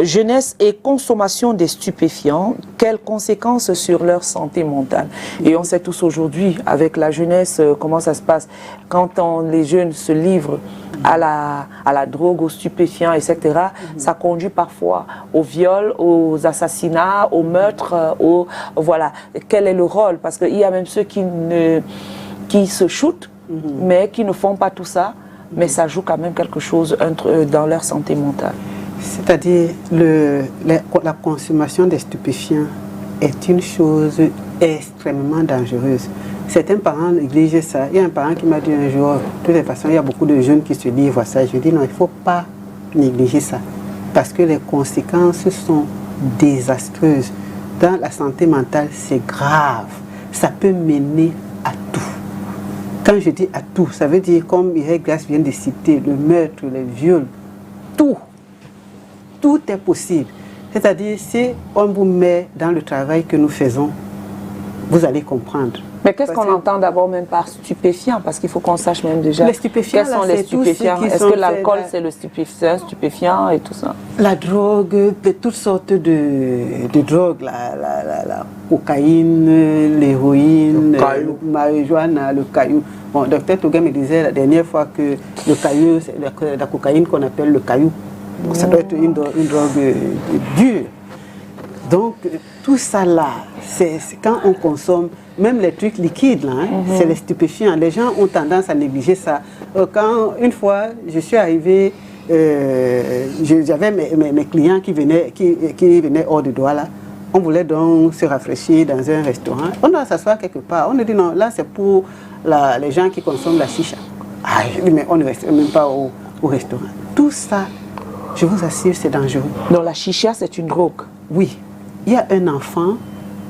Jeunesse et consommation des stupéfiants, quelles conséquences sur leur santé mentale? Et on sait tous aujourd'hui, avec la jeunesse, comment ça se passe. Quand les jeunes se livrent à la drogue, aux stupéfiants, etc., ça conduit parfois au viol, aux assassinats, aux meurtres, voilà. Quel est le rôle? Parce qu'il y a même ceux qui se shootent, mais qui ne font pas tout ça, mais ça joue quand même quelque chose dans leur santé mentale. C'est-à-dire, la consommation des stupéfiants est une chose extrêmement dangereuse. Certains parents négligent ça. Il y a un parent qui m'a dit un jour, de toute façon, il y a beaucoup de jeunes qui se livrent à ça. Je dis non, il ne faut pas négliger ça. Parce que les conséquences sont désastreuses. Dans la santé mentale, c'est grave. Ça peut mener à tout. Quand je dis à tout, ça veut dire, comme Mireille Grace vient de citer, le meurtre, les viols, tout. Tout est possible. C'est-à-dire, si on vous met dans le travail que nous faisons, vous allez comprendre. Mais qu'est-ce qu'on entend d'abord même par stupéfiant? Parce qu'il faut qu'on sache même déjà les stupéfiants, quels sont les stupéfiants. Est-ce que l'alcool c'est le stupéfiant et tout ça? La drogue, de toutes sortes de drogues, la cocaïne, l'héroïne, le marijuana, le caillou. Bon, docteur Touga me disait la dernière fois que le caillou, c'est la cocaïne qu'on appelle le caillou. Ça doit être une drogue dure. Donc, tout ça là, c'est quand on consomme, même les trucs liquides, là, c'est les stupéfiants. Les gens ont tendance à négliger ça. Quand, une fois, je suis arrivé, j'avais mes clients qui venaient hors de Douala. On voulait donc se rafraîchir dans un restaurant. On doit s'asseoir quelque part. On a dit non, là c'est pour les gens qui consomment la chicha. Ah, je dis, mais on ne reste même pas au restaurant. Tout ça, je vous assure, c'est dangereux. Donc la chicha, c'est une drogue? Oui. Il y a un enfant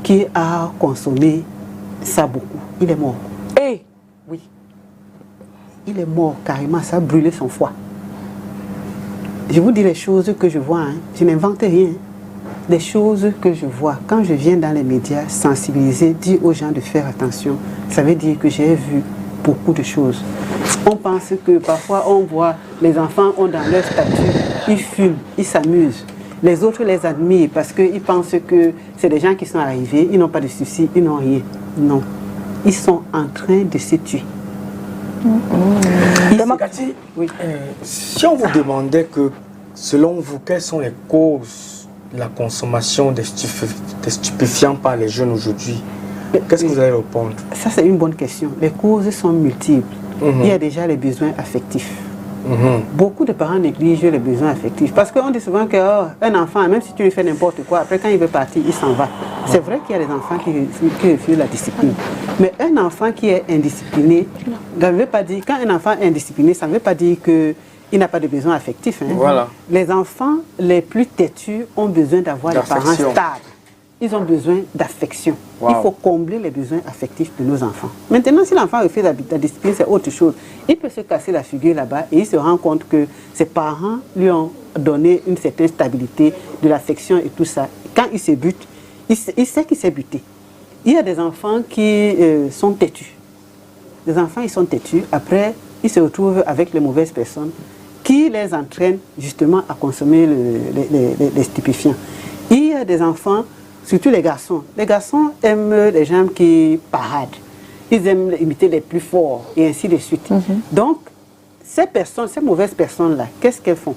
qui a consommé ça beaucoup. Il est mort. Eh? Oui. Il est mort carrément, ça a brûlé son foie. Je vous dis les choses que je vois, hein. Je n'invente rien. Les choses que je vois, quand je viens dans les médias, sensibiliser, dire aux gens de faire attention, ça veut dire que j'ai vu beaucoup de choses. On pense que parfois on voit les enfants ont dans leur statut, ils fument, ils s'amusent. Les autres les admirent parce qu'ils pensent que c'est des gens qui sont arrivés, ils n'ont pas de soucis, ils n'ont rien. Non. Ils sont en train de se tuer. Cathy, oui. Si on vous demandait que, selon vous, quelles sont les causes de la consommation des stupéfiants par les jeunes aujourd'hui, qu'est-ce que vous allez répondre? Ça, c'est une bonne question. Les causes sont multiples. Il y a déjà les besoins affectifs. Beaucoup de parents négligent les besoins affectifs parce qu'on dit souvent qu'un enfant, même si tu lui fais n'importe quoi, après quand il veut partir, il s'en va. C'est vrai qu'il y a des enfants qui refusent la discipline. Mais un enfant qui est indiscipliné, ça ne veut pas dire, quand un enfant est indiscipliné, ça ne veut pas dire qu'il n'a pas de besoins affectifs. Hein. Voilà. Les enfants les plus têtus ont besoin d'avoir des parents stables. Ils ont besoin d'affection. Wow. Il faut combler les besoins affectifs de nos enfants. Maintenant, si l'enfant refuse la discipline, c'est autre chose. Il peut se casser la figure là-bas et il se rend compte que ses parents lui ont donné une certaine stabilité, de l'affection et tout ça. Quand il se bute, il sait qu'il s'est buté. Il y a des enfants qui sont têtus. Les enfants, ils sont têtus. Après, ils se retrouvent avec les mauvaises personnes qui les entraînent justement à consommer les stupéfiants. Il y a des enfants, surtout les garçons. Les garçons aiment les gens qui paradent. Ils aiment imiter les plus forts et ainsi de suite. Donc, ces personnes, ces mauvaises personnes-là, qu'est-ce qu'elles font?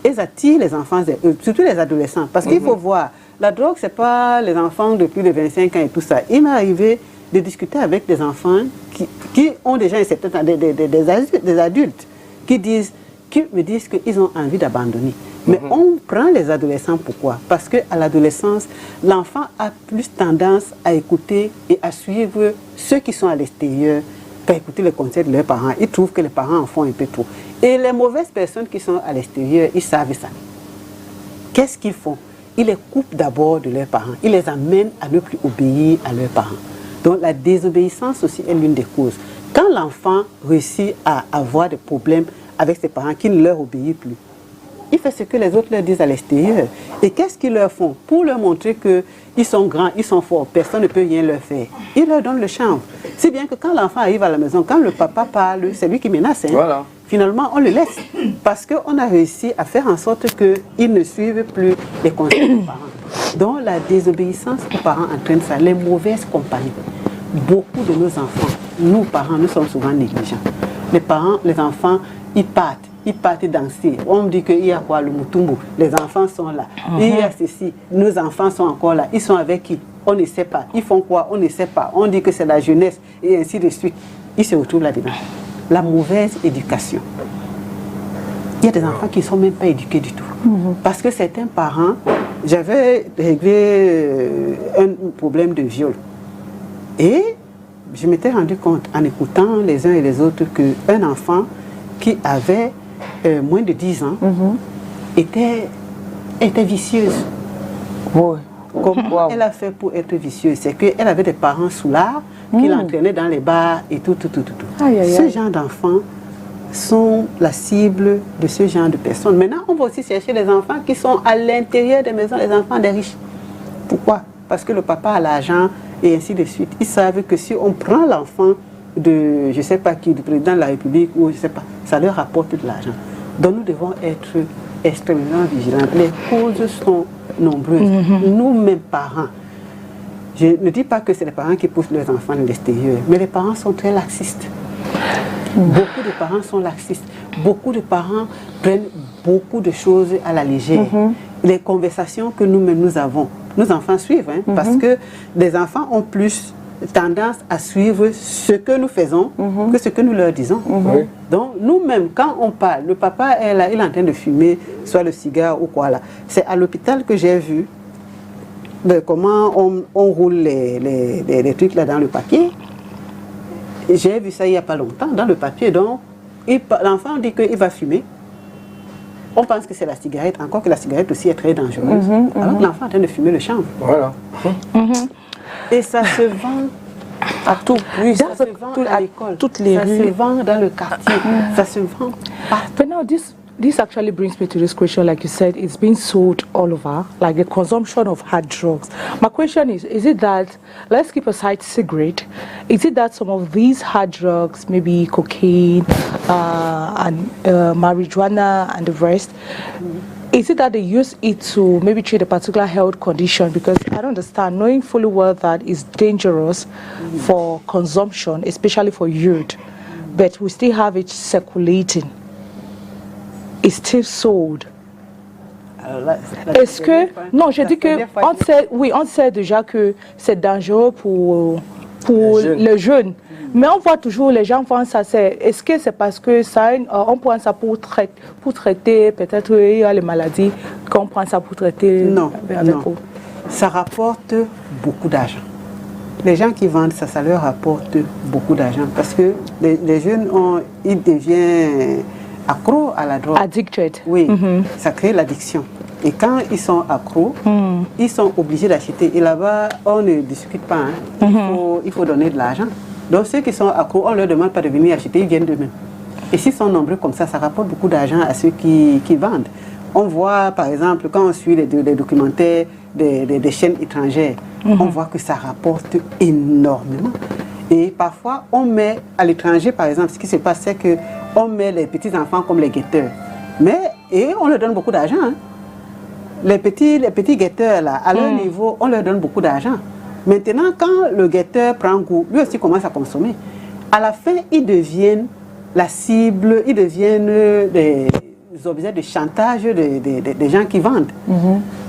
Elles attirent les enfants, surtout les adolescents. Parce qu'il faut voir, la drogue, ce n'est pas les enfants de plus de 25 ans et tout ça. Il m'est arrivé de discuter avec des enfants qui ont déjà un certain temps, des adultes, qui me disent qu'ils ont envie d'abandonner. Mais on prend les adolescents, pourquoi? Parce qu'à l'adolescence, l'enfant a plus tendance à écouter et à suivre ceux qui sont à l'extérieur qu'à écouter les conseils de leurs parents. Ils trouvent que les parents en font un peu trop. Et les mauvaises personnes qui sont à l'extérieur, ils savent ça. Qu'est-ce qu'ils font? Ils les coupent d'abord de leurs parents. Ils les amènent à ne plus obéir à leurs parents. Donc la désobéissance aussi est l'une des causes. Quand l'enfant réussit à avoir des problèmes avec ses parents qui ne leur obéissent plus, il fait ce que les autres leur disent à l'extérieur. Et qu'est-ce qu'ils leur font? Pour leur montrer qu'ils sont grands, ils sont forts, personne ne peut rien leur faire. Ils leur donnent le change. Si bien que quand l'enfant arrive à la maison, quand le papa parle, c'est lui qui menace. Hein? Voilà. finalement, on le laisse. Parce qu'on a réussi à faire en sorte qu'ils ne suivent plus les conseils des parents. Donc, la désobéissance aux parents entraîne ça, les mauvaises compagnies. Beaucoup de nos enfants, nous parents, nous sommes souvent négligents. Les parents, les enfants, ils partent danser. On me dit qu'il y a quoi, le Mutumbu, les enfants sont là. Il y a ceci, nos enfants sont encore là. Ils sont avec qui? On ne sait pas. Ils font quoi? On ne sait pas. On dit que c'est la jeunesse et ainsi de suite. Ils se retrouvent là-dedans. La mauvaise éducation. Il y a des enfants qui ne sont même pas éduqués du tout. Parce que certains parents, j'avais réglé un problème de viol. Et je m'étais rendu compte, en écoutant les uns et les autres, qu'un enfant qui avait moins de 10 ans était vicieuse. Comment elle a fait pour être vicieuse? C'est qu'elle avait des parents soulards qui l'entraînaient dans les bars et tout. Ce genre d'enfants sont la cible de ce genre de personnes. Maintenant, on va aussi chercher les enfants qui sont à l'intérieur des maisons, les enfants des riches. Pourquoi? Parce que le papa a l'argent et ainsi de suite. Ils savent que si on prend l'enfant de, je ne sais pas qui, du président de la République, ou je ne sais pas, ça leur rapporte de l'argent. Donc nous devons être extrêmement vigilants. Les causes sont nombreuses. Nous-mêmes, parents, je ne dis pas que c'est les parents qui poussent leurs enfants de l'extérieur, mais les parents sont très laxistes. Beaucoup de parents sont laxistes. Beaucoup de parents prennent beaucoup de choses à la légère. Les conversations que nous-mêmes nous avons, nos enfants suivent, parce que les enfants ont plus tendance à suivre ce que nous faisons que ce que nous leur disons. Donc nous-mêmes, quand on parle, le papa est là, il est en train de fumer, soit le cigare ou quoi là. C'est à l'hôpital que j'ai vu comment on roule les trucs là dans le papier. J'ai vu ça il n'y a pas longtemps dans le papier. Donc l'enfant dit qu'il va fumer. On pense que c'est la cigarette, encore que la cigarette aussi est très dangereuse. Alors que l'enfant est en train de fumer le chanvre. Voilà. Et ça se vend à tout. Oui, ça se vend à l'école. Toutes les rues. Ça se vend dans le quartier. Ça se vend partout. But now this actually brings me to this question, like you said, it's being sold all over, like the consumption of hard drugs. My question is it that, let's keep aside cigarette, is it that some of these hard drugs, maybe cocaine and marijuana and the rest, is it that they use it to maybe treat a particular health condition? Because I don't understand, knowing fully well that it's dangerous for consumption, especially for youth, but we still have it circulating. It's still sold. Est-ce que... Non, je dis que on sait déjà que c'est dangereux pour les jeunes. Mais on voit toujours les gens font ça. Est-ce que c'est parce que ça, on prend ça pour traiter peut-être il y a les maladies qu'on prend ça pour traiter? Non. Ça rapporte beaucoup d'argent. Les gens qui vendent ça, ça leur rapporte beaucoup d'argent parce que les jeunes, ils deviennent accros à la drogue. Addicted. Oui, ça crée l'addiction. Et quand ils sont accros, ils sont obligés d'acheter. Et là-bas, on ne discute pas. Il faut donner de l'argent. Donc ceux qui sont accros, on ne leur demande pas de venir acheter, ils viennent d'eux-mêmes. Et s'ils sont nombreux comme ça rapporte beaucoup d'argent à ceux qui vendent. On voit, par exemple, quand on suit les documentaires des chaînes étrangères, on voit que ça rapporte énormément. Et parfois, on met à l'étranger, par exemple, ce qui se passe, c'est qu'on met les petits-enfants comme les guetteurs. Et on leur donne beaucoup d'argent. Les petits guetteurs, là, à leur niveau, on leur donne beaucoup d'argent. Maintenant, quand le guetteur prend goût, lui aussi commence à consommer. À la fin, ils deviennent la cible, ils deviennent des objets de chantage des gens qui vendent.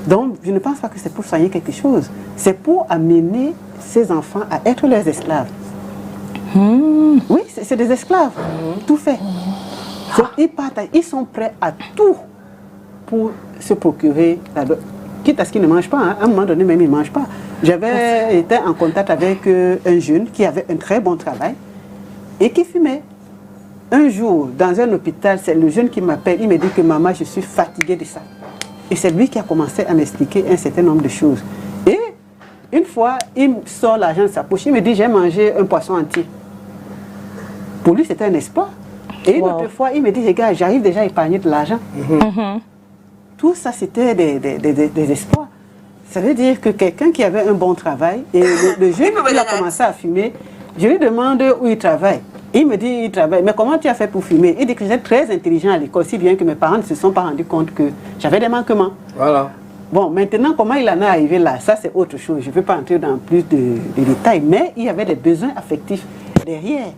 Donc, je ne pense pas que c'est pour soigner quelque chose. C'est pour amener ces enfants à être leurs esclaves. Oui, c'est des esclaves, tout fait. Donc, ils sont prêts à tout pour se procurer la drogue. Quitte à ce qu'ils ne mangent pas, à un moment donné même ils ne mangent pas. J'avais été en contact avec un jeune qui avait un très bon travail et qui fumait. Un jour, dans un hôpital, c'est le jeune qui m'appelle, il me dit que maman, je suis fatigué de ça. Et c'est lui qui a commencé à m'expliquer un certain nombre de choses. Et une fois, il sort l'argent de sa poche, il me dit j'ai mangé un poisson entier. Pour lui, c'était un espoir. Et une autre fois, il me dit regarde, j'arrive déjà à épargner de l'argent. Tout ça, c'était des espoirs. Ça veut dire que quelqu'un qui avait un bon travail, et le jeune qui a commencé à fumer, je lui demande où il travaille. Il me dit, il travaille. Mais comment tu as fait pour fumer? Il dit que j'étais très intelligent à l'école, si bien que mes parents ne se sont pas rendus compte que j'avais des manquements. Voilà. Bon, maintenant, comment il en est arrivé là? Ça, c'est autre chose. Je ne veux pas entrer dans plus de détails, mais il y avait des besoins affectifs derrière.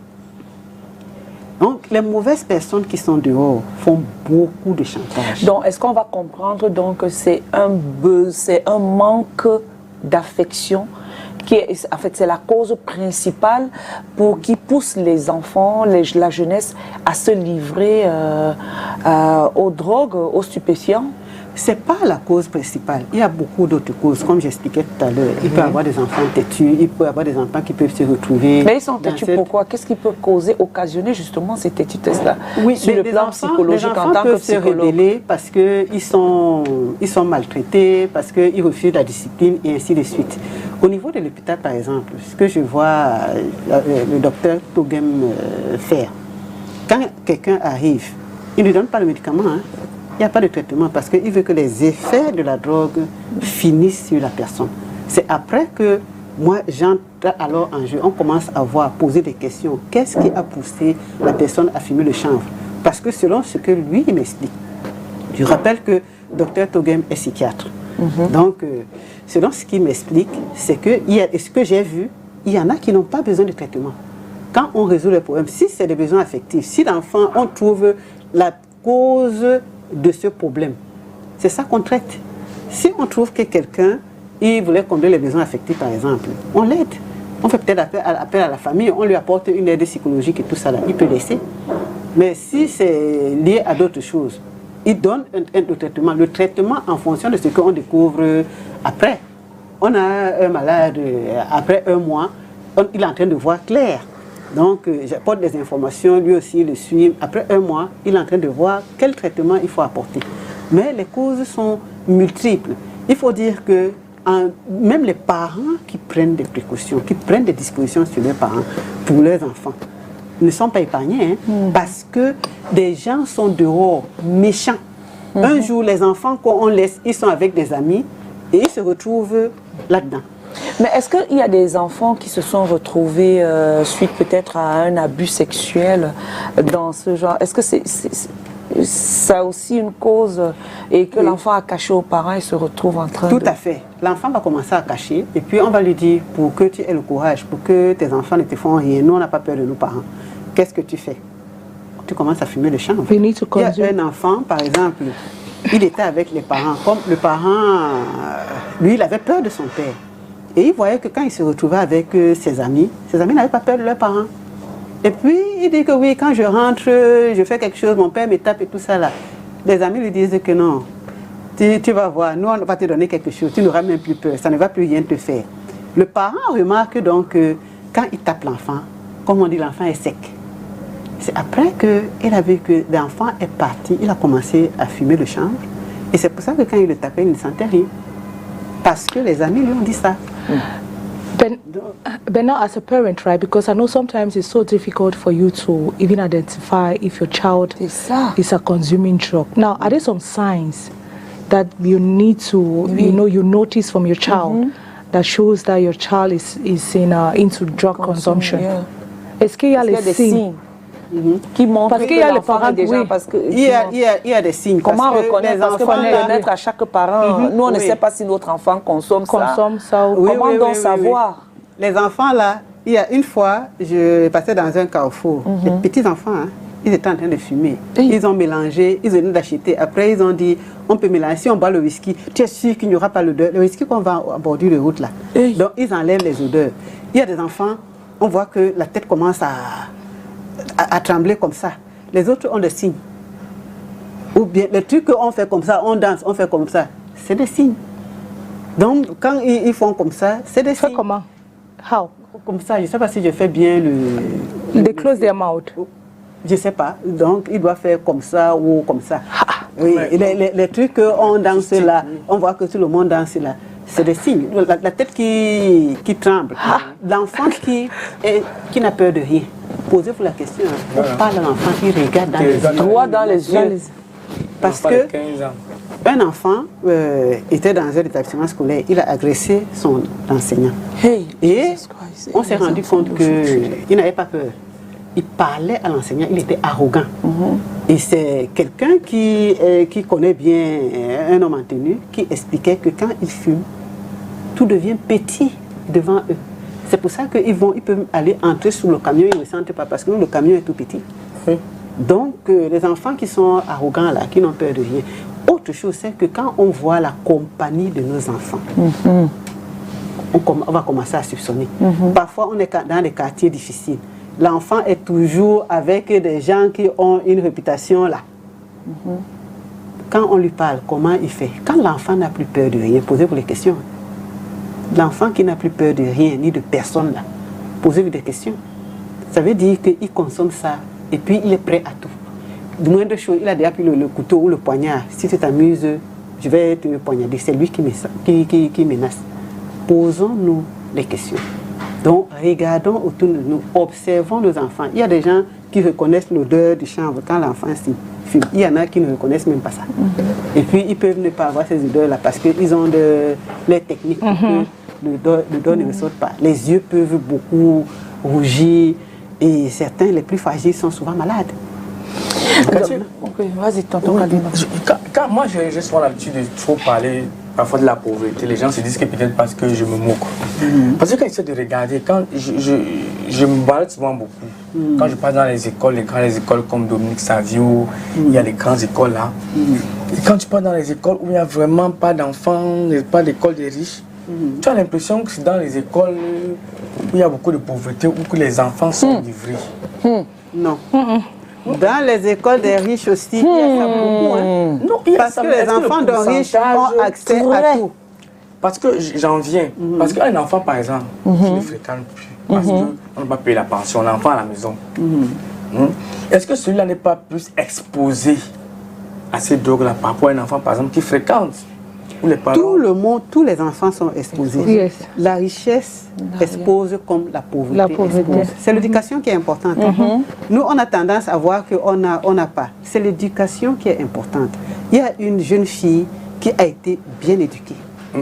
Donc, les mauvaises personnes qui sont dehors font beaucoup de chantage. Donc, est-ce qu'on va comprendre donc que c'est un manque d'affection qui est, en fait, c'est la cause principale qui pousse les enfants, la jeunesse à se livrer aux drogues, aux stupéfiants? Ce n'est pas la cause principale. Il y a beaucoup d'autres causes, comme j'expliquais tout à l'heure. Il peut y avoir des enfants têtus, il peut y avoir des enfants qui peuvent se retrouver. Mais ils sont têtus pourquoi? Qu'est-ce qui peut occasionner justement ces têtutesses-là? Oui, sur le plan psychologique, en tant que psychologue. Les enfants peuvent se rebeller parce qu'ils sont maltraités, parce qu'ils refusent la discipline et ainsi de suite. Au niveau de l'hôpital, par exemple, ce que je vois le docteur Togem faire, quand quelqu'un arrive, il ne lui donne pas le médicament, hein. Il n'y a pas de traitement parce qu'il veut que les effets de la drogue finissent sur la personne. C'est après que moi, j'entre alors en jeu. On commence à poser des questions. Qu'est-ce qui a poussé la personne à fumer le chanvre? Parce que selon ce que lui, il m'explique. Je rappelle que Dr Togem est psychiatre. Donc, selon ce qu'il m'explique, c'est que ce que j'ai vu, il y en a qui n'ont pas besoin de traitement. Quand on résout le problème, si c'est des besoins affectifs, si l'enfant, on trouve la cause de ce problème, c'est ça qu'on traite. Si on trouve que quelqu'un, il voulait combler les besoins affectifs par exemple, on l'aide. On fait peut-être appel à la famille, on lui apporte une aide psychologique et tout ça là, il peut laisser. Mais si c'est lié à d'autres choses, il donne un traitement. Le traitement en fonction de ce qu'on découvre après. On a un malade, après un mois, il est en train de voir clair. Donc, j'apporte des informations, lui aussi il le suit. Après un mois, il est en train de voir quel traitement il faut apporter. Mais les causes sont multiples. Il faut dire que même les parents qui prennent des précautions, qui prennent des dispositions sur leurs parents pour leurs enfants, ne sont pas épargnés. Parce que des gens sont dehors, méchants. Un jour, les enfants qu'on laisse, ils sont avec des amis et ils se retrouvent là-dedans. Mais est-ce qu'il y a des enfants qui se sont retrouvés suite peut-être à un abus sexuel dans ce genre? Est-ce que ça a aussi une cause et que l'enfant a caché aux parents et se retrouve en train Tout à fait. L'enfant va commencer à cacher et puis on va lui dire, pour que tu aies le courage, pour que tes enfants ne te font rien, nous on n'a pas peur de nos parents. Qu'est-ce que tu fais? Tu commences à fumer le chanvre. Il y a un enfant, par exemple, il était avec les parents. Comme le parent, lui, il avait peur de son père. Et il voyait que quand il se retrouvait avec ses amis n'avaient pas peur de leurs parents. Et puis, il dit que oui, quand je rentre, je fais quelque chose, mon père me tape et tout ça là. Les amis lui disent que non, tu vas voir, nous on va te donner quelque chose, tu n'auras même plus peur, ça ne va plus rien te faire. Le parent remarque donc que quand il tape l'enfant, comme on dit, l'enfant est sec. C'est après qu'il a vu que l'enfant est parti, il a commencé à fumer le chanvre. Et c'est pour ça que quand il le tapait, il ne sentait rien. Parce que les amis lui ont dit ça. But now as a parent, right, because I know sometimes it's so difficult for you to even identify if your child is a consuming drug. Now, are there some signs that you need to, you notice from your child that shows that your child is into drug consumption? Est-ce qu'il y a des signes qui montrent que l'enfant est déjà... Parce que, il y a des signes. Comment reconnaître? Parce que reconnaître à chaque parent, nous on ne sait pas si notre enfant consomme ça. Comment donc savoir? Les enfants là, il y a une fois, je passais dans un carrefour, les petits enfants, hein, ils étaient en train de fumer. Ils ont mélangé, ils venaient d'acheter. Après ils ont dit, on peut mélanger, si on boit le whisky, tu es sûr qu'il n'y aura pas l'odeur. Le whisky qu'on va à bordure de route là. Donc ils enlèvent les odeurs. Il y a des enfants, on voit que la tête commence à trembler comme ça. Les autres ont des signes. Ou bien les trucs qu'on fait comme ça, on danse, on fait comme ça, c'est des signes. Donc quand ils font comme ça, c'est des signes. Comment? How? Comme ça, je ne sais pas si je fais bien They close their mouth. Je ne sais pas. Donc il doit faire comme ça ou comme ça. Oui, les trucs qu'on danse là, on voit que tout le monde danse là. C'est des signes. La tête qui tremble. L'enfant qui n'a peur de rien. Posez-vous la question. On parle à l'enfant qui regarde dans les yeux. Droit dans les yeux. Parce que un enfant était dans un établissement scolaire. Il a agressé son enseignant. Et on s'est rendu compte qu'il n'avait pas peur. il parlait à l'enseignant, il était arrogant. Et c'est quelqu'un qui connaît bien un homme en tenue, qui expliquait que quand il fume, tout devient petit devant eux. C'est pour ça qu'ils peuvent aller entrer sous le camion, ils ne ressentent pas, parce que le camion est tout petit. Oui. Donc, les enfants qui sont arrogants là, qui n'ont peur de rien. Autre chose, c'est que quand on voit la compagnie de nos enfants, on va commencer à soupçonner. Parfois, on est dans des quartiers difficiles. L'enfant est toujours avec des gens qui ont une réputation là. Quand on lui parle, comment il fait? Quand l'enfant n'a plus peur de rien, posez-vous les questions. L'enfant qui n'a plus peur de rien, ni de personne là, posez-vous des questions. Ça veut dire qu'il consomme ça et puis il est prêt à tout. Du moindre chose, il a déjà pris le couteau ou le poignard. Si tu t'amuses, je vais te poignarder. C'est lui qui menace. Posons-nous les questions. Donc, regardons autour de nous, observons nos enfants. Il y a des gens qui reconnaissent l'odeur du chanvre quand l'enfant fume. Il y en a qui ne reconnaissent même pas ça. Et puis, ils peuvent ne pas avoir ces odeurs-là parce qu'ils ont les techniques pour que l'odeur ne ressorte pas. Les yeux peuvent beaucoup rougir et certains, les plus fragiles, sont souvent malades. Vas-y, tonton Kadima. Quand moi, j'ai souvent l'habitude de trop parler parfois de la pauvreté, les gens se disent que peut-être parce que je me moque. Parce que quand j'essaie de regarder, quand je me balade souvent beaucoup. Quand je passe dans les grandes écoles comme Dominique Savio, il y a les grandes écoles là. Et quand tu passes dans les écoles où il n'y a vraiment pas d'enfants, pas d'école des riches, tu as l'impression que c'est dans les écoles où il y a beaucoup de pauvreté, où que les enfants sont livrés. Non. Dans les écoles des riches aussi, il y a ça beaucoup. Hein? Non, parce que les enfants de riches ont accès à tout. Parce que j'en viens. Parce qu'un enfant, par exemple, qui ne fréquente plus, parce qu'on ne va pas payer la pension, l'enfant à la maison. Est-ce que celui-là n'est pas plus exposé à ces drogues-là par rapport à un enfant, par exemple, qui fréquente? Les parents... Tout le monde, tous les enfants sont exposés. Yes. La richesse expose comme la pauvreté expose. C'est l'éducation qui est importante. Nous, on a tendance à voir qu'on n'a pas. C'est l'éducation qui est importante. Il y a une jeune fille qui a été bien éduquée.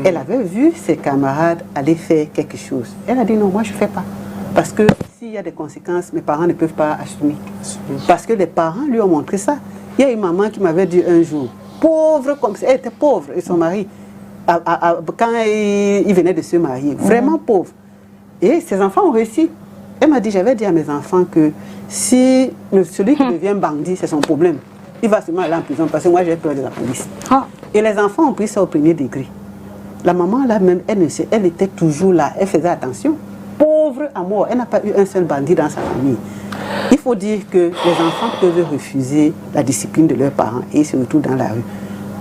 Elle avait vu ses camarades aller faire quelque chose. Elle a dit non, moi je ne fais pas. Parce que s'il y a des conséquences, mes parents ne peuvent pas assumer. Parce que les parents lui ont montré ça. Il y a une maman qui m'avait dit un jour, pauvre comme ça, elle était pauvre et son mari, quand il venait de se marier, vraiment pauvre. Et ses enfants ont réussi. Elle m'a dit, j'avais dit à mes enfants que si celui qui devient bandit, c'est son problème, il va seulement aller en prison parce que moi j'ai peur de la police. Et les enfants ont pris ça au premier degré. La maman là même, elle était toujours là, elle faisait attention. Pauvre à mort, elle n'a pas eu un seul bandit dans sa famille. Il faut dire que les enfants peuvent refuser la discipline de leurs parents et se retrouvent dans la rue.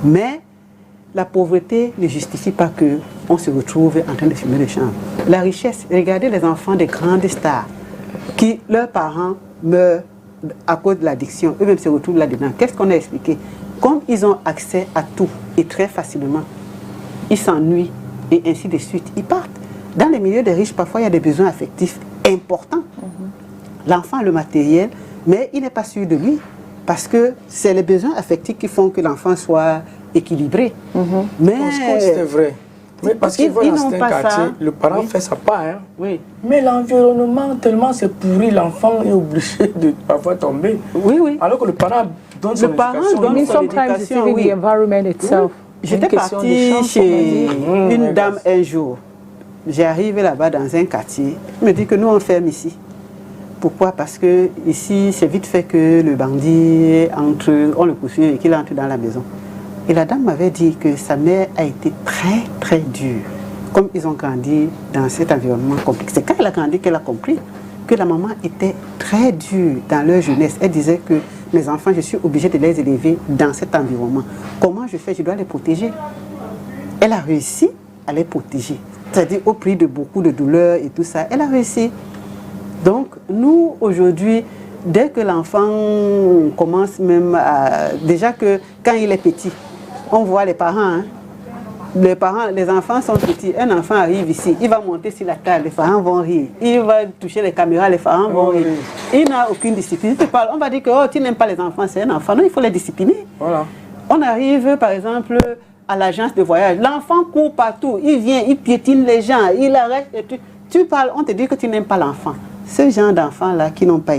Mais la pauvreté ne justifie pas qu'on se retrouve en train de fumer le chanvre. La richesse, regardez les enfants des grandes stars qui, leurs parents meurent à cause de l'addiction, eux-mêmes se retrouvent là-dedans. Qu'est-ce qu'on a expliqué? Comme ils ont accès à tout et très facilement, ils s'ennuient et ainsi de suite, ils partent. Dans les milieux des riches, parfois il y a des besoins affectifs importants. L'enfant a le matériel, mais il n'est pas sûr de lui, parce que c'est les besoins affectifs qui font que l'enfant soit équilibré. Mais c'est vrai. Mais parce qu'il voit dans certains quartiers, le parent fait sa part. Hein. Mais l'environnement, tellement c'est pourri, l'enfant est obligé de parfois tomber. Alors que le parent donne son éducation. J'étais partie chez une dame un jour. J'arrive là-bas dans un quartier. Elle me dit que nous on ferme ici. Pourquoi? Parce que ici, c'est vite fait que le bandit entre, on le poursuit et qu'il entre dans la maison. Et la dame m'avait dit que sa mère a été très, très dure. Comme ils ont grandi dans cet environnement compliqué. C'est quand elle a grandi qu'elle a compris que la maman était très dure dans leur jeunesse. Elle disait que mes enfants, je suis obligée de les élever dans cet environnement. Comment je fais? Je dois les protéger. Elle a réussi à les protéger. C'est-à-dire au prix de beaucoup de douleurs et tout ça. Elle a réussi. Donc, nous, aujourd'hui, dès que l'enfant commence même à... Déjà que quand il est petit, on voit les parents, hein. Les enfants sont petits. Un enfant arrive ici, il va monter sur la table, les parents vont rire. Il va toucher les caméras, les parents vont rire. Il n'a aucune discipline. On va dire que oh, tu n'aimes pas les enfants, c'est un enfant. Non, il faut les discipliner. Voilà. On arrive, par exemple, à l'agence de voyage. L'enfant court partout. Il vient, il piétine les gens, il arrête. Tu parles, on te dit que tu n'aimes pas l'enfant. ce genre d'enfants-là qui n'ont pas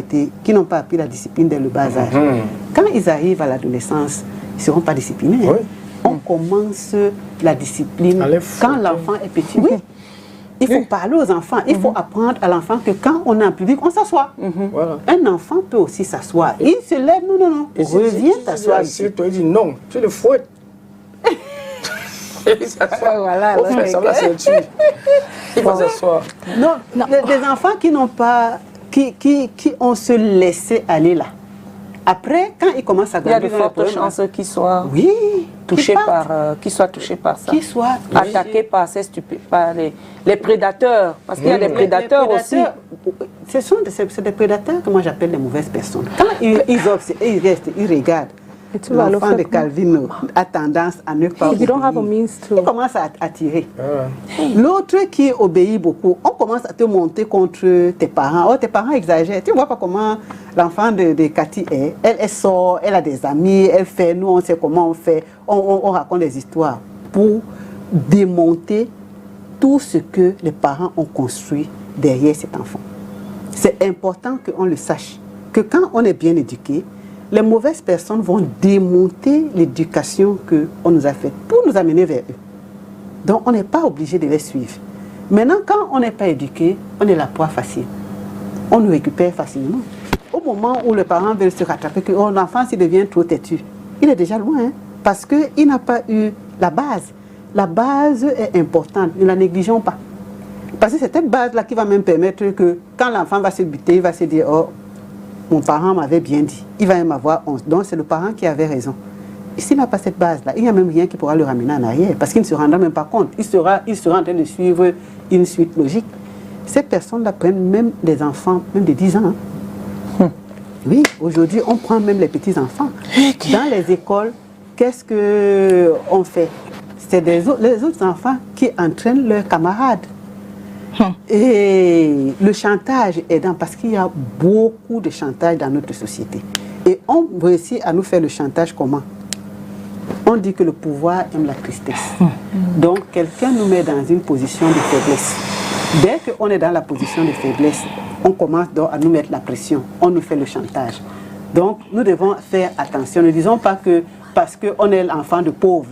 appris la discipline dès le bas âge, quand ils arrivent à l'adolescence, ils ne seront pas disciplinés. Oui. On commence la discipline quand l'enfant est petit. Oui. Il faut parler aux enfants. Il faut apprendre à l'enfant que quand on est en public, on s'assoit. Voilà. Un enfant peut aussi s'asseoir. Il se lève, non. Reviens t'asseoir. Toi, il dit non, tu le fouettes. Il s'assoit. Voilà. Il va s'asseoir. Non, des enfants qui n'ont pas, qui ont se laissé aller là. Après, quand ils commencent à grandir, il y a de fortes chances qu'ils soient touchés par ça. Qu'ils soient attaqués par les prédateurs. Parce qu'il y a des prédateurs aussi. C'est des prédateurs que moi j'appelle les mauvaises personnes. Quand ils observent, ils restent, ils regardent. L'enfant de Calvin a tendance à ne pas obéir. Il commence à attirer. L'autre qui obéit beaucoup, on commence à te monter contre tes parents. Oh, tes parents exagèrent. Tu ne vois pas comment l'enfant de Cathy est. Elle sort, elle a des amis, elle fait, nous on sait comment on fait. On raconte des histoires pour démonter tout ce que les parents ont construit derrière cet enfant. C'est important qu'on le sache, que quand on est bien éduqué, les mauvaises personnes vont démonter l'éducation qu'on nous a faite pour nous amener vers eux. Donc, on n'est pas obligé de les suivre. Maintenant, quand on n'est pas éduqué, on est la proie facile. On nous récupère facilement. Au moment où les parents veulent se rattraper, que l'enfant s'il devient trop têtu, il est déjà loin, parce qu'il n'a pas eu la base. La base est importante, ne la négligeons pas. Parce que c'est cette base-là qui va même permettre que quand l'enfant va se buter, il va se dire, oh, mon parent m'avait bien dit, il va même avoir honte. Donc c'est le parent qui avait raison. S'il n'a pas cette base-là, il n'y a même rien qui pourra le ramener en arrière, parce qu'il ne se rendra même pas compte. Il sera en train de suivre une suite logique. Ces personnes-là prennent même des enfants, même de 10 ans. Oui, aujourd'hui, on prend même les petits-enfants. Dans les écoles, qu'est-ce qu'on fait? C'est les autres enfants qui entraînent leurs camarades. Et le chantage est dans, parce qu'il y a beaucoup de chantage dans notre société. Et on réussit à nous faire le chantage comment? On dit que le pouvoir aime la tristesse. Donc quelqu'un nous met dans une position de faiblesse. Dès qu'on est dans la position de faiblesse, on commence donc à nous mettre la pression. On nous fait le chantage. Donc nous devons faire attention. Ne disons pas que parce qu'on est l'enfant de pauvres,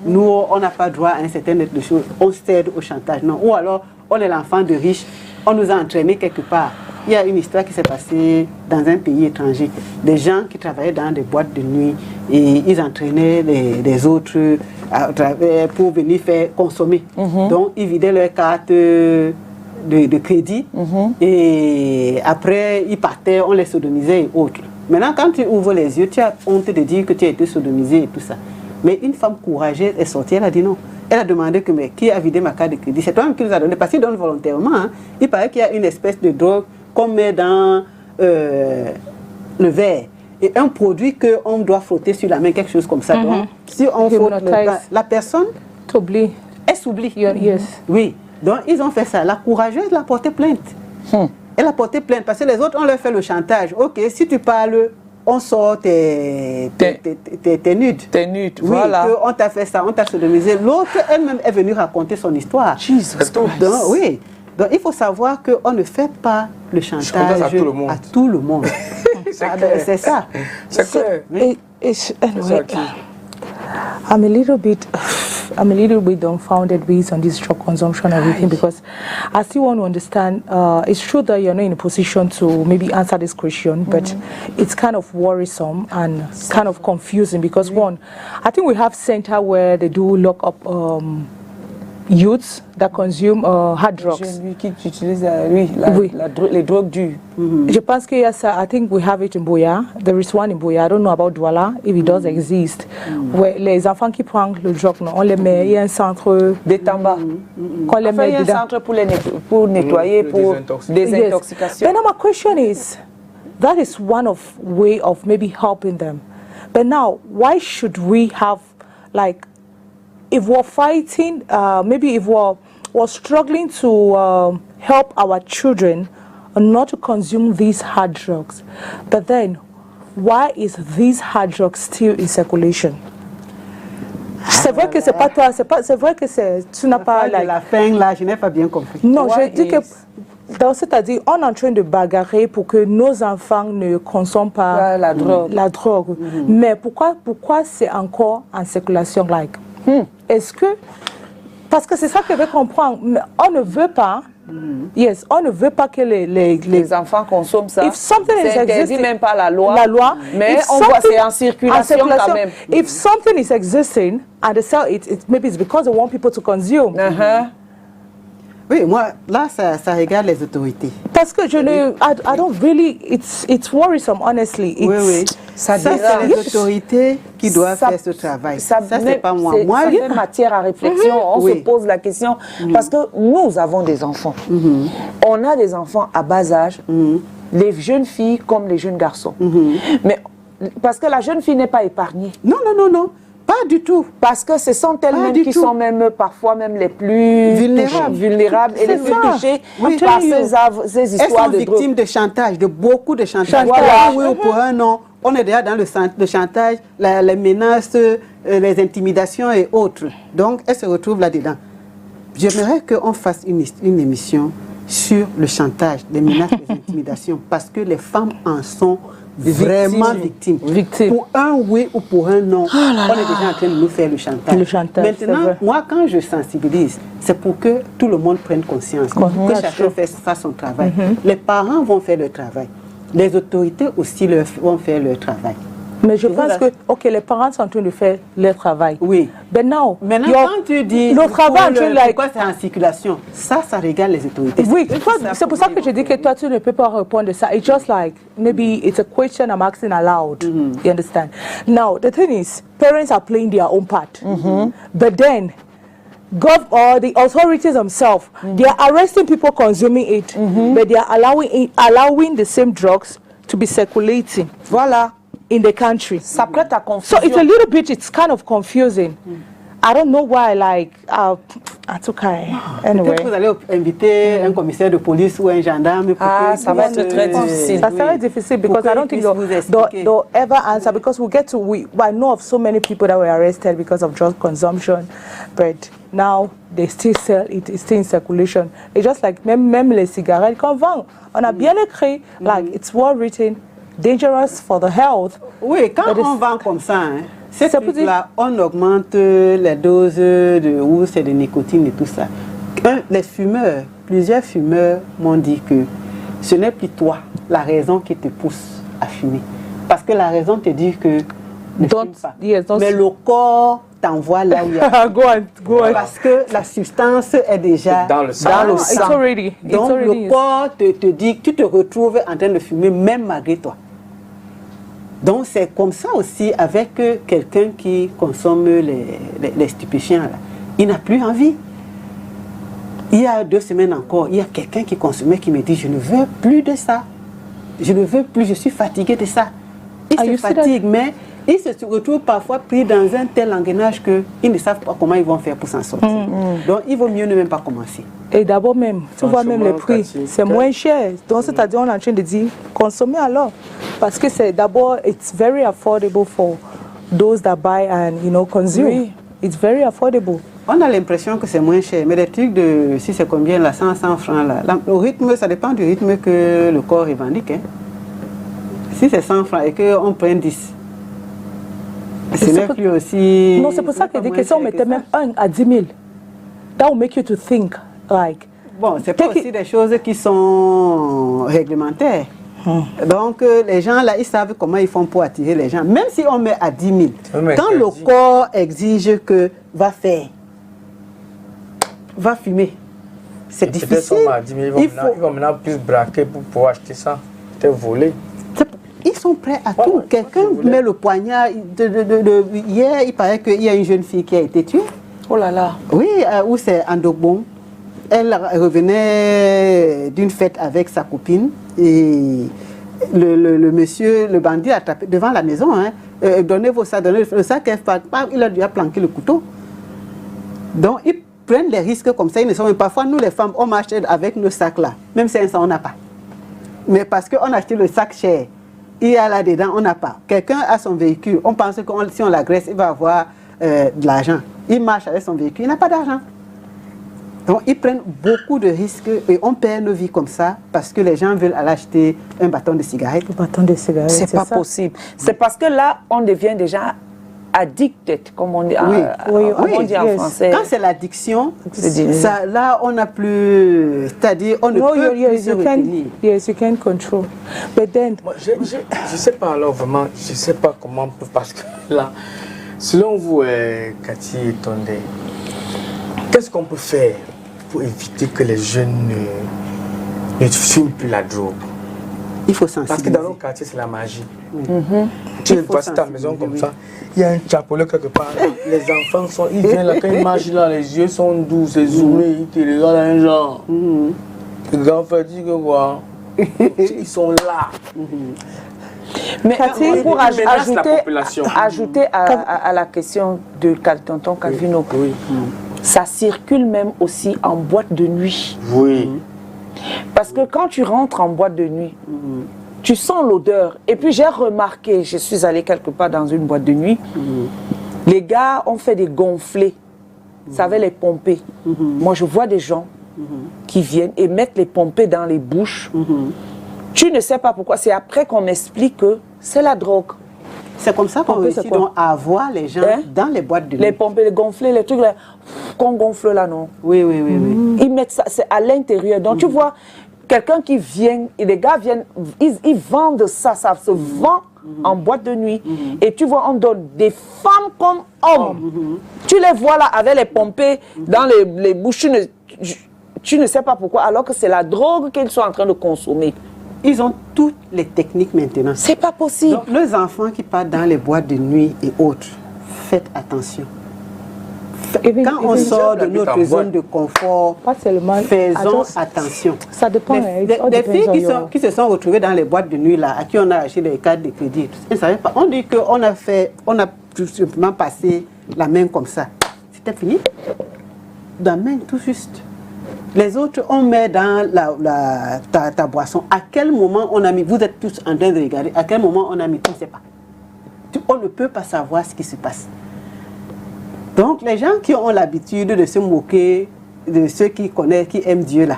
nous on n'a pas droit à un certain nombre de choses. On cède au chantage. Non. Ou alors on est l'enfant de riches, on nous a entraînés quelque part. Il y a une histoire qui s'est passée dans un pays étranger. Des gens qui travaillaient dans des boîtes de nuit et ils entraînaient les autres pour venir faire consommer. Donc ils vidaient leur carte de crédit et après ils partaient, on les sodomisait et autres. Maintenant quand tu ouvres les yeux, tu as honte de dire que tu as été sodomisé et tout ça. Mais une femme courageuse est sortie, elle a dit non. Elle a demandé que, mais qui a vidé ma carte de crédit? C'est toi-même qui nous a donné, parce qu'il donne volontairement. Hein. Il paraît qu'il y a une espèce de drogue qu'on met dans le verre. Et un produit qu'on doit frotter sur la main, quelque chose comme ça. Donc, si on frotte la personne, elle s'oublie. Yes. Oui. Donc, ils ont fait ça. La courageuse l'a porté plainte. Elle a porté plainte parce que les autres, on leur fait le chantage. Ok, si tu parles, on sort tes nudes. Tes nudes, oui, voilà. On t'a fait ça, on t'a sodomisé. L'autre, elle-même est venue raconter son histoire. Donc, oui. Donc, il faut savoir qu'on ne fait pas le chantage à tout le monde. C'est ça. C'est clair. Anyway, I'm a little bit dumbfounded based on this drug consumption and everything, because I still want to understand. It's true that you're not in a position to maybe answer this question, but it's kind of worrisome and kind of confusing because one, I think we have center where they do lock up youths that consume hard drugs. Qui utilisent les drogues dures. Je pense qu'il y a ça. I think we have it in Buea. There is one in Buea. I don't know about Douala, if it does exist. Where les enfants qui prennent le drug, on les met, il y a un centre des tambas. Qu'on les met il y a un centre pour nettoyer, pour désintoxication. But now my question is, that is one of way of maybe helping them. But now, why should we have, like, if we're fighting, maybe if we're struggling to help our children not to consume these hard drugs, but then why is these hard drugs still in circulation? C'est vrai que c'est pas toi, c'est vrai que tu n'as pas la fin là, je n'ai pas bien compris. Non, je dis que Donc, c'est-à-dire, on est en train de bagarrer pour que nos enfants ne consomment pas la drogue. Mais pourquoi c'est encore en circulation? Est-ce que... Parce que c'est ça que je veux comprendre. On ne veut pas... on ne veut pas que les enfants consomment ça. C'est interdit même pas la loi. Mais If on voit c'est en circulation quand même. If something is existing and they sell it, maybe it's because they want people to consume. Oui, moi, là, ça regarde les autorités. Parce que I don't really, it's worrisome, honestly. Oui. Ça c'est les autorités qui doivent faire ce travail. Ça c'est pas moi. Moi, ça fait matière à réflexion. On se pose la question. Parce que nous avons des enfants. On a des enfants à bas âge, les jeunes filles comme les jeunes garçons. Mais parce que la jeune fille n'est pas épargnée. Non. Pas du tout. Parce que ce sont elles-mêmes qui sont même parfois même les plus vulnérables et les plus touchées par ces histoires de drogue. Elles sont victimes de chantage, de beaucoup de chantage. Oui ou pour un non. On est déjà dans le chantage, les menaces, les intimidations et autres. Donc, elles se retrouvent là-dedans. J'aimerais qu'on fasse une émission sur le chantage, les menaces, les intimidations, parce que les femmes en sont vraiment victimes. Pour un oui ou pour un non, on est déjà en train de nous faire le chantage. Maintenant, moi, quand je sensibilise, c'est pour que tout le monde prenne conscience, que chacun fasse son travail. Les parents vont faire le travail. Les autorités aussi vont faire leur travail. Mais je pense que les parents sont en train de faire leur travail. Oui. Maintenant, quand tu dis le travail, pourquoi c'est en circulation, ça regarde les autorités. Oui, c'est pour ça que je dis que toi, tu ne peux pas répondre à ça. It's just like, maybe it's a question I'm asking aloud. You understand? Now, the thing is, parents are playing their own part. But then, or the authorities themselves, they are arresting people consuming it, but they are allowing the same drugs to be circulating. Voilà. In the country. Ça prête à confusion. So it's kind of confusing. I don't know why, it's okay. Anyway. Peut-être que vous allez inviter un commissaire de police ou un gendarme. Ça va être très difficile. That's very difficult because I don't think they'll ever answer because I know of so many people that were arrested because of drug consumption, but now they still sell it, it's still in circulation. It's just like même les cigarettes qu'on vend. On a bien écrit, it's well written. Dangerous for the health. Oui, quand on vend comme ça, ces trucs-là, on augmente les doses de housse et de nicotine et tout ça. Les fumeurs, plusieurs fumeurs m'ont dit que ce n'est plus toi la raison qui te pousse à fumer. Parce que la raison te dit que ne fume pas. Mais le corps t'envoie là où il y a. Go on. Parce que la substance est déjà dans le sang. Donc le corps te dit que tu te retrouves en train de fumer même malgré toi. Donc c'est comme ça aussi avec quelqu'un qui consomme les stupéfiants. Là. Il n'a plus envie. Il y a 2 semaines encore, il y a quelqu'un qui consommait qui me dit je ne veux plus de ça. Je ne veux plus, je suis fatigué de ça. Il se fatigue, mais ils se retrouvent parfois pris dans un tel engrenage qu'ils ne savent pas comment ils vont faire pour s'en sortir. Donc il vaut mieux ne même pas commencer. Et d'abord même, tu vois même les prix, c'est moins cher. Donc c'est-à-dire on est en train de dire consommer alors. Parce que c'est d'abord, it's very affordable for those that buy and consume. Oui. It's very affordable. On a l'impression que c'est moins cher, mais les trucs de, si c'est combien là, 100 francs là, le rythme, ça dépend du rythme que le corps revendique. Si c'est 100 francs et qu'on prend 10, ce n'est plus aussi... Non, c'est pour ça que des questions, on mettait même 1 à 10 000. That will make you to think, like... Bon, c'est pas aussi des choses qui sont réglementaires. Donc, les gens là, ils savent comment ils font pour attirer les gens. Même si on met à 10 000, quand le corps exige que va faire, va fumer, c'est difficile. À 10 000, ils vont maintenant plus braquer pour pouvoir acheter ça, te voler. Ils sont prêts à tout. Quelqu'un met le poignard. Hier, il paraît qu'il y a une jeune fille qui a été tuée. Oh là là. Oui, où c'est Andogbon. Elle revenait d'une fête avec sa copine et le monsieur, le bandit a tapé devant la maison. Donnez vos sacs, donnez le sac. Il a dû planquer le couteau. Donc, ils prennent les risques comme ça. Ils ne sont même parfois, nous les femmes, on marche avec nos sacs là. Même si on n'a pas. Mais parce qu'on a acheté le sac cher, il y a là-dedans, on n'a pas. Quelqu'un a son véhicule, on pense que si on l'agresse, il va avoir de l'argent. Il marche avec son véhicule, il n'a pas d'argent. Donc, ils prennent beaucoup de risques et on perd nos vies comme ça parce que les gens veulent aller acheter un bâton de cigarette. Un bâton de cigarette, c'est pas possible. C'est parce que là, on devient déjà addicted, comme on dit, on dit en français. Quand c'est l'addiction, là, on n'a plus... C'est-à-dire, on ne peut plus se retenir. Yes, you can control. But then... Moi, je ne sais pas alors vraiment, je ne sais pas comment, parce que là, selon vous, Cathy et Tondé, qu'est-ce qu'on peut faire pour éviter que les jeunes ne fument plus la drogue? Il faut sensibiliser. Parce que dans nos quartiers, c'est la magie. Tu passes ta maison comme ça, il y a un chapelet quelque part. Les enfants, ils viennent là, quand ils marchent là, les yeux sont doux, c'est zoomé, ils te regardent un genre. Les grands fatigues, quoi. Ils sont là. Mais pour ajouter à la question de tonton Calvino, ça circule même aussi en boîte de nuit. Oui. Parce que quand tu rentres en boîte de nuit, tu sens l'odeur. Et puis j'ai remarqué, je suis allée quelque part dans une boîte de nuit, les gars ont fait des gonflés, ça va les pomper. Moi je vois des gens qui viennent et mettent les pompées dans les bouches. Tu ne sais pas pourquoi, c'est après qu'on m'explique que c'est la drogue. C'est comme ça qu'on réussit donc à avoir les gens dans les boîtes de nuit. Les pompées, les gonflés, les trucs qu'on gonfle là, non? Oui. Ils mettent ça, c'est à l'intérieur. Donc tu vois, quelqu'un qui vient, et les gars viennent, ils vendent ça, ça se vend en boîte de nuit. Et tu vois, on donne des femmes comme hommes. Tu les vois là avec les pompées dans les bouches, tu ne sais pas pourquoi, alors que c'est la drogue qu'ils sont en train de consommer. Ils ont toutes les techniques maintenant. C'est pas possible. Donc, les enfants qui partent dans les boîtes de nuit et autres, faites attention. Quand on sort de notre zone de confort, faisons attention. Ça dépend. Des filles qui se sont retrouvées dans les boîtes de nuit là, à qui on a acheté les cartes de crédit, elles ne savaient pas. On dit qu'on a tout simplement passé la main comme ça. C'était fini. La main tout juste. Les autres, on met dans ta boisson. À quel moment on a mis, vous êtes tous en train de regarder, à quel moment on a mis, tu ne sais pas. On ne peut pas savoir ce qui se passe. Donc, les gens qui ont l'habitude de se moquer de ceux qui connaissent, qui aiment Dieu là,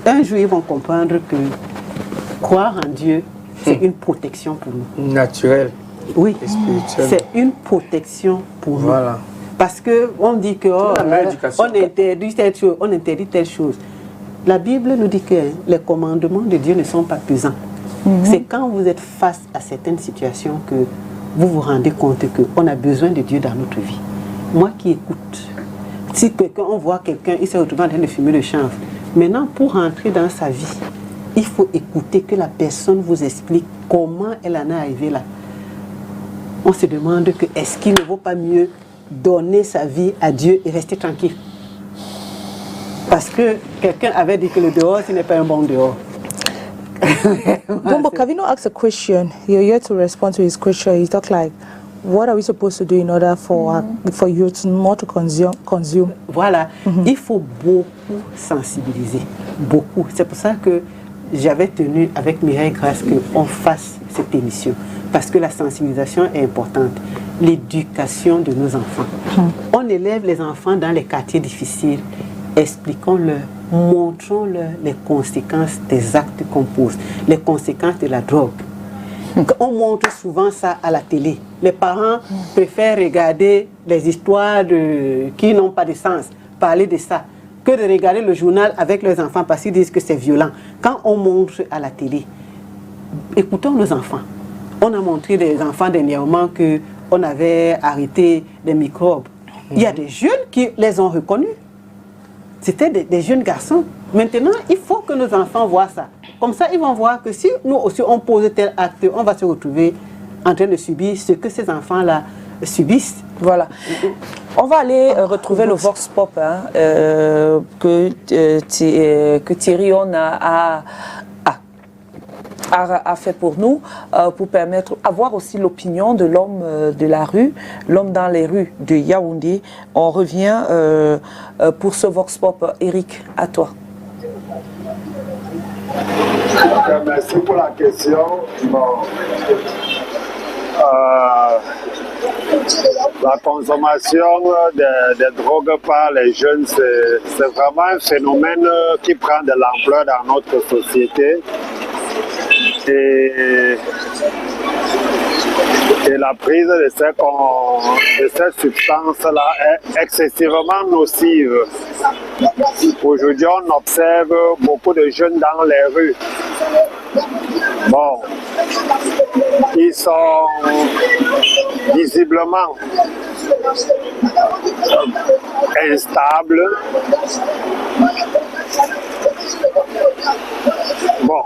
un jour, ils vont comprendre que croire en Dieu, c'est une protection pour nous. Naturelle. Oui, c'est une protection pour nous. Parce qu'on dit que on interdit telle chose. La Bible nous dit que les commandements de Dieu ne sont pas pesants. C'est quand vous êtes face à certaines situations que vous vous rendez compte qu'on a besoin de Dieu dans notre vie. Moi qui écoute, si on voit quelqu'un, il s'est retrouvé en train de fumer le chanvre, maintenant pour rentrer dans sa vie, il faut écouter que la personne vous explique comment elle en est arrivée là. On se demande que est-ce qu'il ne vaut pas mieux donner sa vie à Dieu et rester tranquille. Parce que quelqu'un avait dit que le dehors, ce n'est pas un bon dehors. But Calvino asked a question. You're here to respond to his question. He talked like, what are we supposed to do in order for you to not to consume? Voilà. Il faut beaucoup sensibiliser. Beaucoup. C'est pour ça que j'avais tenu avec Mireille Grasse qu'on fasse cette émission. Parce que la sensibilisation est importante. L'éducation de nos enfants. On élève les enfants dans les quartiers difficiles. Expliquons-leur, montrons-leur les conséquences des actes qu'on pose, les conséquences de la drogue. On montre souvent ça à la télé. Les parents préfèrent regarder les histoires qui n'ont pas de sens, parler de ça, que de regarder le journal avec leurs enfants parce qu'ils disent que c'est violent. Quand on montre à la télé, écoutons nos enfants. On a montré des enfants dernièrement qu'on avait arrêté des microbes. Il y a des jeunes qui les ont reconnus. C'était des jeunes garçons. Maintenant, il faut que nos enfants voient ça. Comme ça, ils vont voir que si nous aussi on pose tel acte, on va se retrouver en train de subir ce que ces enfants-là subissent. Voilà. On va aller retrouver le Vox Pop que Thierry On a fait pour nous, pour permettre d'avoir aussi l'opinion de l'homme de la rue, l'homme dans les rues de Yaoundé. On revient pour ce Vox Pop. Eric, à toi. Merci pour la question. Bon. La consommation des drogues par les jeunes, c'est vraiment un phénomène qui prend de l'ampleur dans notre société. Et la prise de ces substances-là est excessivement nocive. Aujourd'hui, on observe beaucoup de jeunes dans les rues. Bon, ils sont visiblement instables. Bon,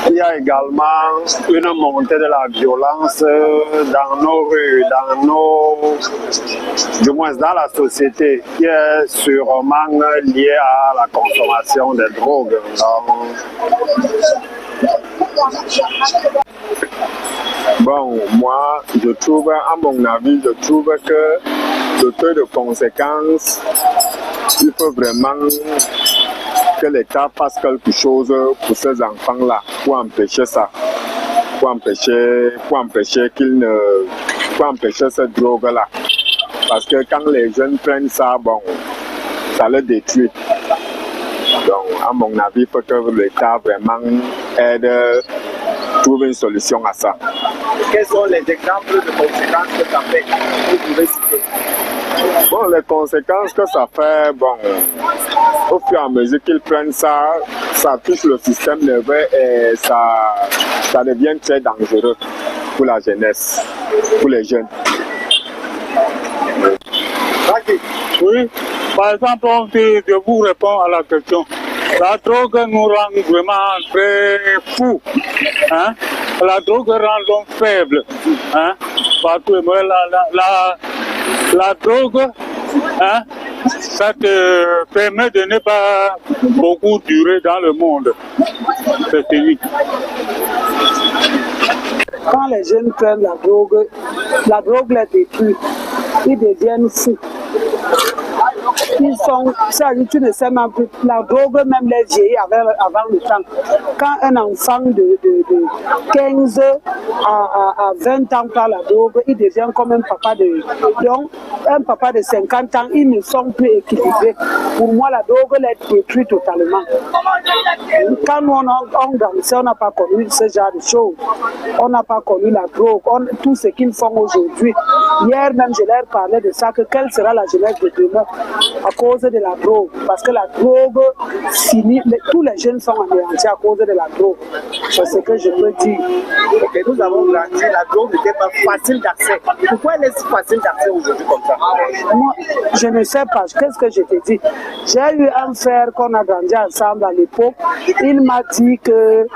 il y a également une montée de la violence dans nos rues, du moins dans la société, qui est sûrement liée à la consommation des drogues. Bon, moi, je trouve, à mon avis, que le peu de conséquences, il faut vraiment que l'État fasse quelque chose pour ces enfants-là, pour empêcher ça, pour empêcher cette drogue-là. Parce que quand les jeunes prennent ça, bon, ça les détruit. Donc, à mon avis, il faut que l'État vraiment aide, trouve une solution à ça. Quels sont les exemples de conséquences que ça fait? Vous pouvez citer. Bon, les conséquences que ça fait, bon, au fur et à mesure qu'ils prennent ça, ça touche le système nerveux et ça devient très dangereux pour la jeunesse, pour les jeunes. Oui, par exemple, je vous réponds à la question. La drogue nous rend vraiment très fous. Hein? La drogue rend l'homme faible. Hein? Partout, la drogue, hein? Ça te permet de ne pas beaucoup durer dans le monde. C'est fini. Quand les jeunes prennent la drogue les détruit. Ils deviennent fous. Ils sont, ça, tu ne sais même plus, la drogue même les vieillit avant le temps. Quand un enfant de 15 à 20 ans prend la drogue, il devient comme un papa donc un papa de 50 ans, ils ne sont plus équilibrés. Pour moi, la drogue les détruit totalement. Quand nous on grandissait, on n'a pas connu ce genre de choses. On n'a pas connu la drogue, tout ce qu'ils font aujourd'hui. Hier même, je leur parlais de ça, que quelle sera la jeunesse de demain à cause de la drogue. Parce que la drogue finit, tous les jeunes sont anéantis à cause de la drogue. C'est ce que je peux dire. Ok, nous avons grandi, la drogue n'était pas facile d'accès. Pourquoi elle est si facile d'accès aujourd'hui comme ça? Moi, je ne sais pas. Qu'est-ce que je te dis? J'ai eu un frère qu'on a grandi ensemble à l'époque. Il m'a dit que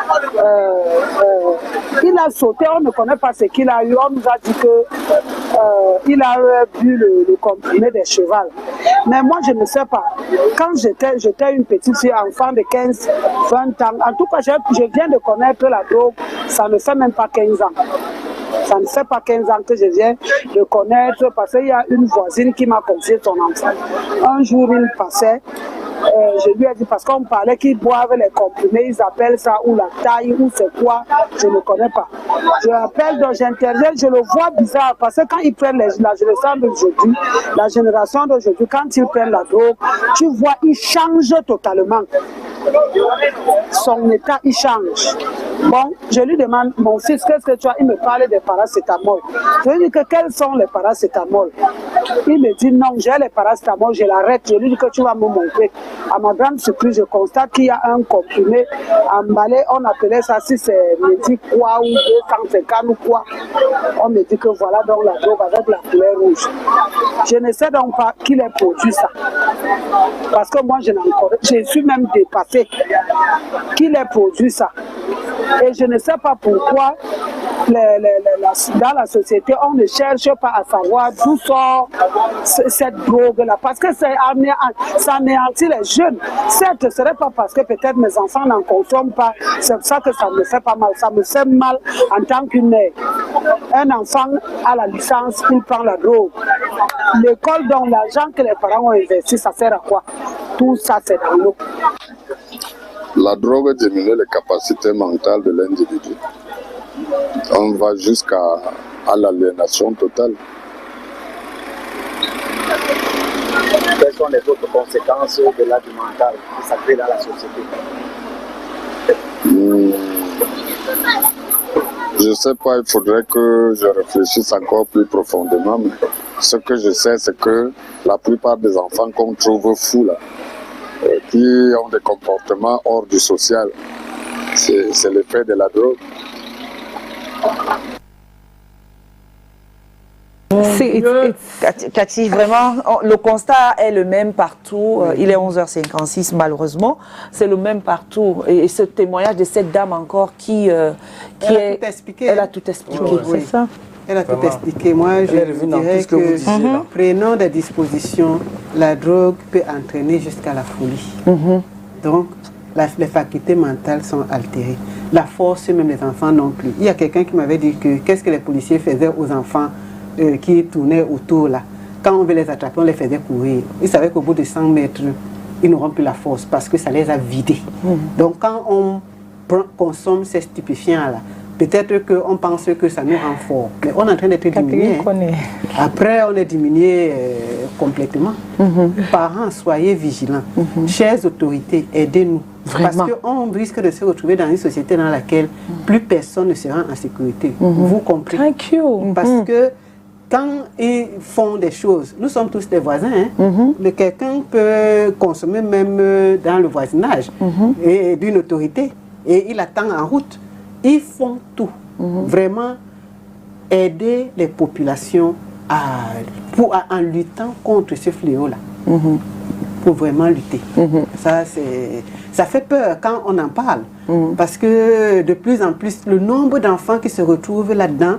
il a sauté, on ne connaît pas ce qu'il a eu. On nous a dit que il a bu le comprimé des chevals. Mais moi, je ne sais pas. Quand j'étais une petite fille, enfant de 15, 20 ans, en tout cas, je viens de connaître la drogue, ça ne fait même pas 15 ans. Ça ne fait pas 15 ans que je viens de connaître, parce qu'il y a une voisine qui m'a confié son enfant. Un jour, il passait. Je lui ai dit, parce qu'on parlait qu'ils boivent les comprimés, ils appellent ça ou la taille ou c'est quoi, je ne connais pas. Je l'appelle, donc j'interviens, je le vois bizarre, parce que quand ils prennent la génération d'aujourd'hui, quand ils prennent la drogue, tu vois, ils changent totalement. Son état, il change. Bon, je lui demande, mon fils, qu'est-ce que tu as? Il me parle des paracétamol. Je lui dis que quels sont les paracétamol? Il me dit non, j'ai les paracétamol, je l'arrête. Je lui dis que tu vas me montrer. À ma grande surprise, je constate qu'il y a un comprimé emballé, on appelait ça, si c'est médic quoi ou 250 ou quoi. On me dit que voilà donc la drogue avec la couleur rouge. Je ne sais donc pas qui les produit ça. Parce que moi, je suis même dépassée. Qui les produit ça? Et je ne sais pas pourquoi dans la société, on ne cherche pas à savoir d'où sort cette drogue-là. Parce que ça anéantit les jeunes. Certes, ce serait pas parce que peut-être mes enfants n'en consomment pas. C'est pour ça que ça me fait pas mal. Ça me fait mal en tant qu'une mère. Un enfant a la licence, il prend la drogue. L'école, dont l'argent que les parents ont investi, ça sert à quoi? Tout ça, c'est dans l'eau. La drogue diminue les capacités mentales de l'individu. On va jusqu'à l'aliénation totale. Quelles sont les autres conséquences de l'âge mental qui s'accrée dans la société? Je ne sais pas, il faudrait que je réfléchisse encore plus profondément. Mais ce que je sais, c'est que la plupart des enfants qu'on trouve fous, là, qui ont des comportements hors du social, c'est l'effet de la drogue. Cathy, vraiment, le constat est le même partout. Il est 11h56 malheureusement. C'est le même partout. Et ce témoignage de cette dame encore qui elle a tout expliqué. C'est ça. Elle a tout expliqué. Moi, je dirais que prenons des dispositions. La drogue peut entraîner jusqu'à la folie. Donc, les facultés mentales sont altérées. La force, même les enfants non plus. Il y a quelqu'un qui m'avait dit que qu'est-ce que les policiers faisaient aux enfants qui tournaient autour là. Quand on veut les attraper, on les faisait courir. Ils savaient qu'au bout de 100 mètres, ils n'auront plus la force parce que ça les a vidés. Donc quand on consomme ces stupéfiants là, peut-être qu'on pense que ça nous rend fort, mais on est en train d'être diminué. Après, on est diminué complètement. Parents, soyez vigilants. Chères autorités, aidez-nous. Parce qu'on risque de se retrouver dans une société dans laquelle plus personne ne sera en sécurité. Vous comprenez? Thank you. Parce que quand ils font des choses, nous sommes tous des voisins, mais quelqu'un peut consommer même dans le voisinage et d'une autorité, et il attend en route. Ils font tout. Vraiment aider les populations en luttant contre ce fléau-là. Pour vraiment lutter. Ça fait peur quand on en parle. Parce que de plus en plus, le nombre d'enfants qui se retrouvent là-dedans,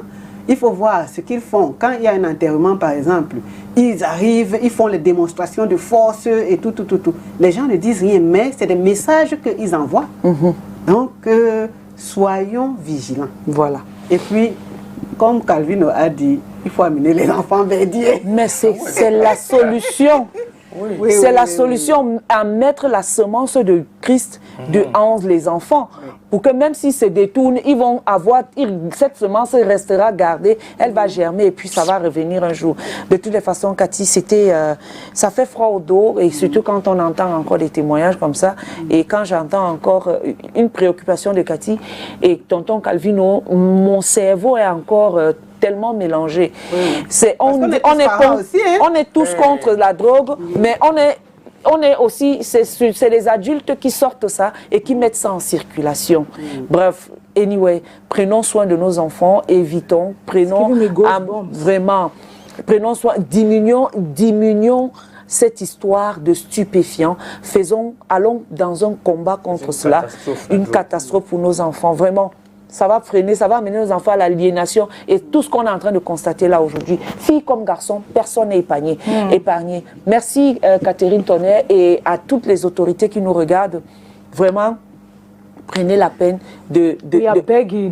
il faut voir ce qu'ils font. Quand il y a un enterrement, par exemple, ils arrivent, ils font les démonstrations de force et tout. Les gens ne disent rien, mais c'est des messages qu'ils envoient. Donc, soyons vigilants. Voilà. Et puis, comme Calvino a dit, il faut amener les enfants vers Dieu. Mais c'est la solution. C'est la solution à mettre la semence de Christ en les enfants. Pour que même s'ils se détournent, ils vont avoir, cette semence restera gardée, elle va germer et puis ça va revenir un jour. De toutes les façons, Cathy, ça fait froid au dos et surtout quand on entend encore des témoignages comme ça et quand j'entends encore une préoccupation de Cathy et tonton Calvino, mon cerveau est encore tellement mélangé. On est tous contre la drogue, mais on est aussi, c'est les adultes qui sortent ça et qui mettent ça en circulation. Bref, anyway, prenons soin de nos enfants, évitons, prenons soin, diminuons cette histoire de stupéfiants. Allons dans un combat contre cela, une catastrophe pour nos enfants, vraiment. Ça va freiner, ça va amener nos enfants à l'aliénation et tout ce qu'on est en train de constater là aujourd'hui. Filles comme garçons, personne n'est épargné. Merci Catherine Tonnerre et à toutes les autorités qui nous regardent. Vraiment, prenez la peine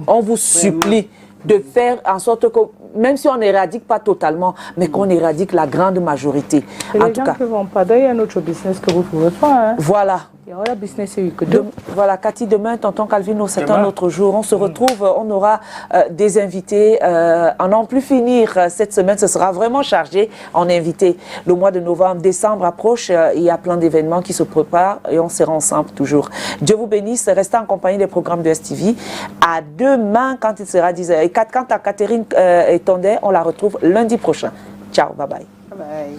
on vous supplie de faire en sorte que, même si on n'éradique pas totalement, mais qu'on éradique la grande majorité. Et en tout cas, qui vont pas, il y a un autre business que vous pouvez faire. Hein. Voilà. Il y aura business que voilà, Cathy, demain, tonton Calvino, c'est un autre jour. On se retrouve, on aura des invités. En n'en plus finir cette semaine, ce sera vraiment chargé en invités. Le mois de novembre, décembre approche, il y a plein d'événements qui se préparent et on sera ensemble toujours. Dieu vous bénisse, restez en compagnie des programmes de STV. À demain, quand il sera 10h. Et quant à Catherine et Tonnerre, on la retrouve lundi prochain. Ciao, bye bye. Bye bye.